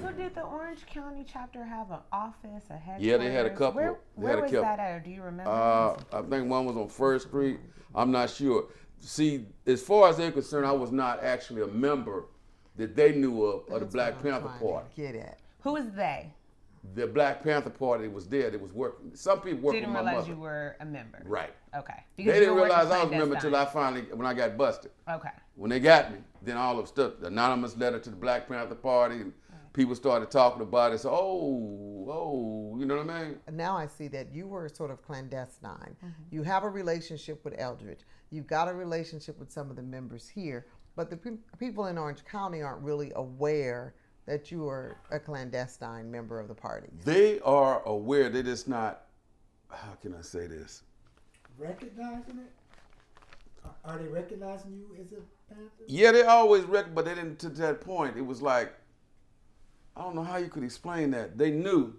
So did the Orange County chapter have an office, a headquarters? Yeah, they had a couple. Where was that at, or do you remember? I think one was on First Street. I'm not sure. See, as far as they're concerned, I was not actually a member that they knew of the Black Panther Party. Get at. Who is they? The Black Panther Party was there. That was working. Some people worked with my mother. Didn't realize you were a member. Right. Okay. They didn't realize I was a member until when I got busted. Okay. When they got me, then all of stuff, the anonymous letter to the Black Panther Party, and people started talking about it. So, you know what I mean? Now I see that you were sort of clandestine. Mm-hmm. You have a relationship with Eldridge. You've got a relationship with some of the members here, but the people in Orange County aren't really aware that you are a clandestine member of the party. They are aware. They're just not, how can I say this? Recognizing it? Are they recognizing you as a Panther? Yeah, they always recognize, but they didn't to that point. It was like, I don't know how you could explain that. They knew,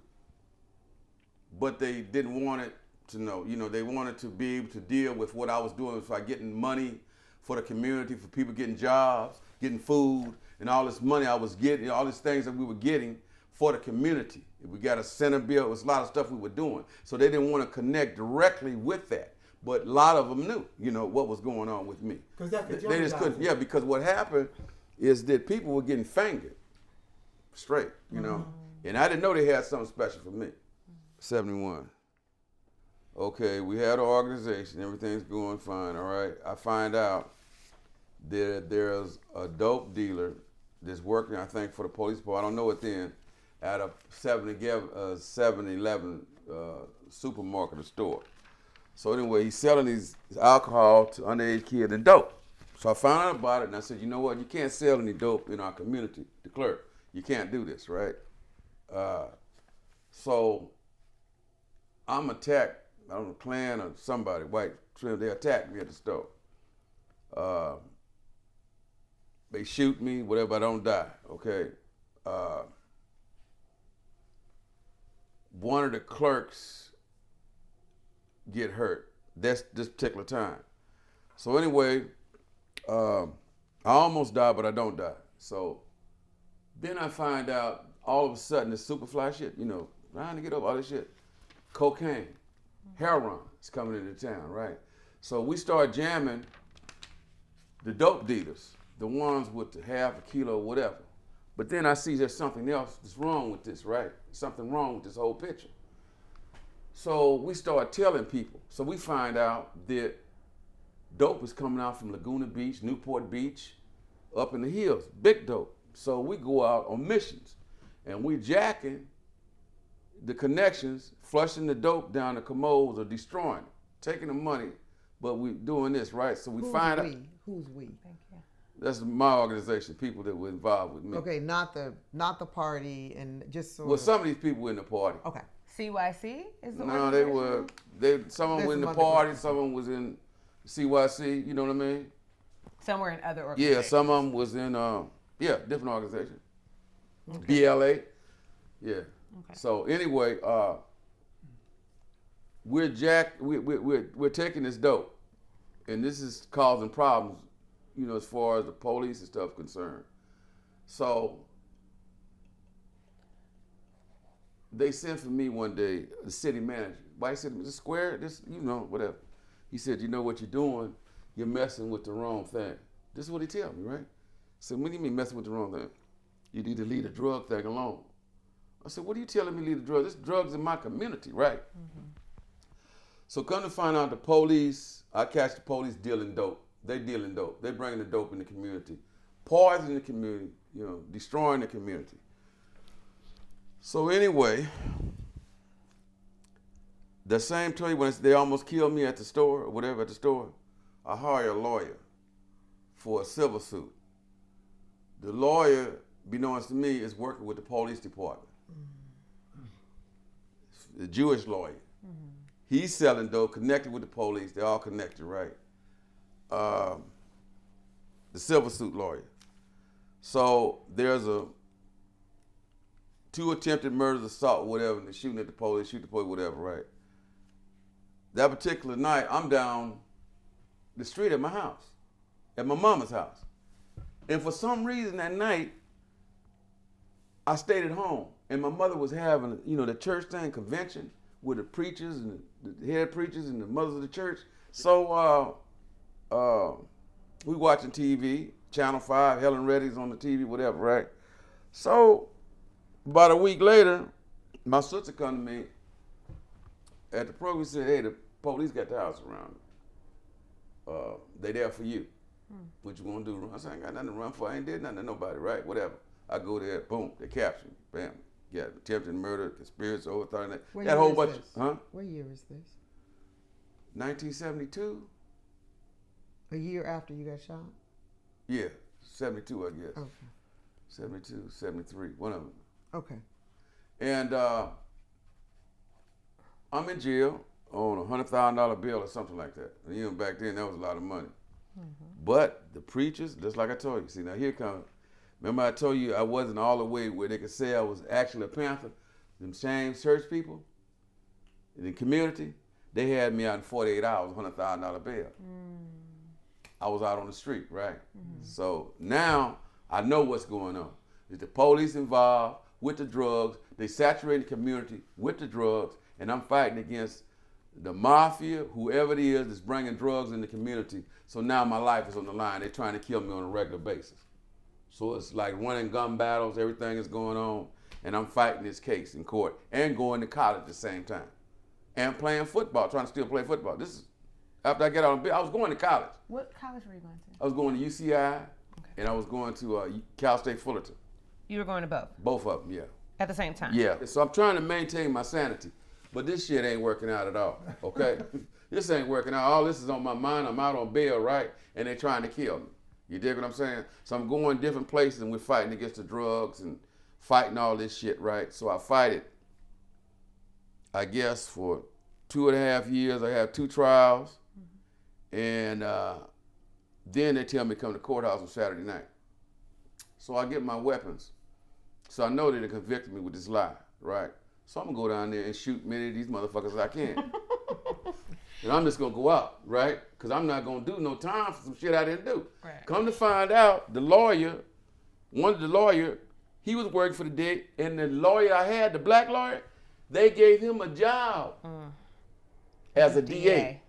but they didn't want it to know. You know, they wanted to be able to deal with what I was doing, was like getting money for the community, for people getting jobs, getting food, and all this money I was getting, all these things that we were getting for the community. We got a center bill, it was a lot of stuff we were doing. So they didn't want to connect directly with that. But a lot of them knew, you know, what was going on with me. Because that's the They just couldn't, yeah, because what happened is that people were getting fingered straight, you know. And I didn't know they had something special for me. 71. Okay, we had an organization, everything's going fine, all right. I find out that there's a dope dealer that's working, I think, for the police department, I don't know it then, at a 7-Eleven supermarket or store. So anyway, he's selling these alcohol to underage kids and dope. So I found out about it and I said, you know what, you can't sell any dope in our community, the clerk. You can't do this, right? So I'm attacked, I don't know, Klan or somebody, white trim, they attacked me at the store. They shoot me, whatever, I don't die, okay? One of the clerks get hurt. That's this particular time. So anyway, I almost died, but I don't die. So then I find out all of a sudden this Superfly shit, you know, trying to get over all this shit. Cocaine, heroin is coming into town, right? So we start jamming the dope dealers, the ones with the half a kilo, whatever. But then I see there's something else that's wrong with this, right? Something wrong with this whole picture. So we start telling people. So we find out that dope is coming out from Laguna Beach, Newport Beach, up in the hills, big dope. So we go out on missions and we jacking the connections, flushing the dope down the commodes or destroying it, taking the money, but we doing this, right? So we find out. Who's we? Thank you. That's my organization, people that were involved with me. Okay, not the party and just sort Well, of. some of these people were in the party. Okay. CYC is the No, some of them were in the party, some of them was in CYC, you know what I mean? Somewhere in other organizations. Yeah, some of them was in, different organizations. Okay. BLA, yeah. Okay. So anyway, we're taking this dope, and this is causing problems, you know, as far as the police and stuff concerned. So they sent for me one day, the city manager. White city, this square, this, you know, whatever. He said, you know what you're doing? You're messing with the wrong thing. This is what he tell me, right? So what do you mean messing with the wrong thing? You need to leave the drug thing alone. I said, what are you telling me leave the drugs? This drugs in my community, right? Mm-hmm. So come to find out the police, I catch the police dealing dope. They dealing dope. They bringing the dope in the community. Poisoning the community, you know, destroying the community. So anyway, the same time when they almost killed me at the store or whatever at the store, I hire a lawyer for a civil suit. The lawyer, beknownst to me, is working with the police department. Mm-hmm. The Jewish lawyer. Mm-hmm. He's selling dope, connected with the police. They're all connected, right? The civil suit lawyer. So there's 2 attempted murders, assault, whatever, and they're shooting at the police, shoot the police, whatever, right? That particular night, I'm down the street at my house, at my mama's house. And for some reason that night, I stayed at home, and my mother was having, the church thing, convention with the preachers and the head preachers and the mothers of the church. So we watching TV, Channel 5, Helen Reddy's on the TV, whatever, right? So about a week later, my sister come to me at the program and said, hey, the police got the house around. They there for you. What you gonna do? I said, I ain't got nothing to run for. I ain't did nothing to nobody, right? Whatever. I go there, boom, they capture me. Bam. Yeah, attempted murder, conspiracy, overthrow, that whole bunch. Huh? What year is this? 1972? A year after you got shot? Yeah, 72, I guess. Okay. 72, 73, one of them. Okay. And I'm in jail on a $100,000 bill or something like that. And back then, that was a lot of money. But the preachers, just like I told you, see, now here comes, remember I told you I wasn't all the way where they could say I was actually a Panther? Them same church people in the community, they had me out in 48 hours, $100,000 bail. I was out on the street, right? So now I know what's going on. Is the police involved with the drugs, they saturate the community with the drugs, and I'm fighting against the mafia, whoever it is that's bringing drugs in the community. So now my life is on the line. They're trying to kill me on a regular basis. So it's like running gun battles, everything is going on, and I'm fighting this case in court and going to college at the same time and playing football, trying to still play football. This is after I get out of bed. I was going to college. What college were you going to? I was going to UCI, and I was going to Cal State Fullerton. You were going to both? Both of them, yeah. At the same time? Yeah. So I'm trying to maintain my sanity. But this shit ain't working out at all, okay? This ain't working out. All this is on my mind. I'm out on bail, right? And they're trying to kill me. You dig what I'm saying? So I'm going different places and we're fighting against the drugs and fighting all this shit, right? So I fight it, I guess, for 2.5 years. I have 2 trials. And then they tell me to come to the courthouse on Saturday night. So I get my weapons. So I know they convicted me with this lie, right? So I'm gonna go down there and shoot many of these motherfuckers as I can. And I'm just gonna go out, right? Because I'm not gonna do no time for some shit I didn't do. Right. Come to find out, the lawyer, one of the lawyer, he was working for the day, and the lawyer I had, the black lawyer, they gave him a job as a DA.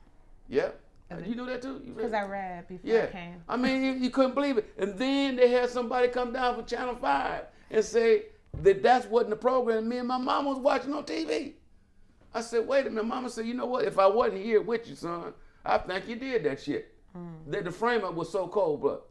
Yep. You know that too? Because I read before Yeah. I came. I mean, you couldn't believe it. And then they had somebody come down from Channel 5 and say that wasn't the program me and my mom was watching on TV. I said, wait a minute. Mama said, you know what? If I wasn't here with you, son, I think you did that shit. The frame up was so cold blood.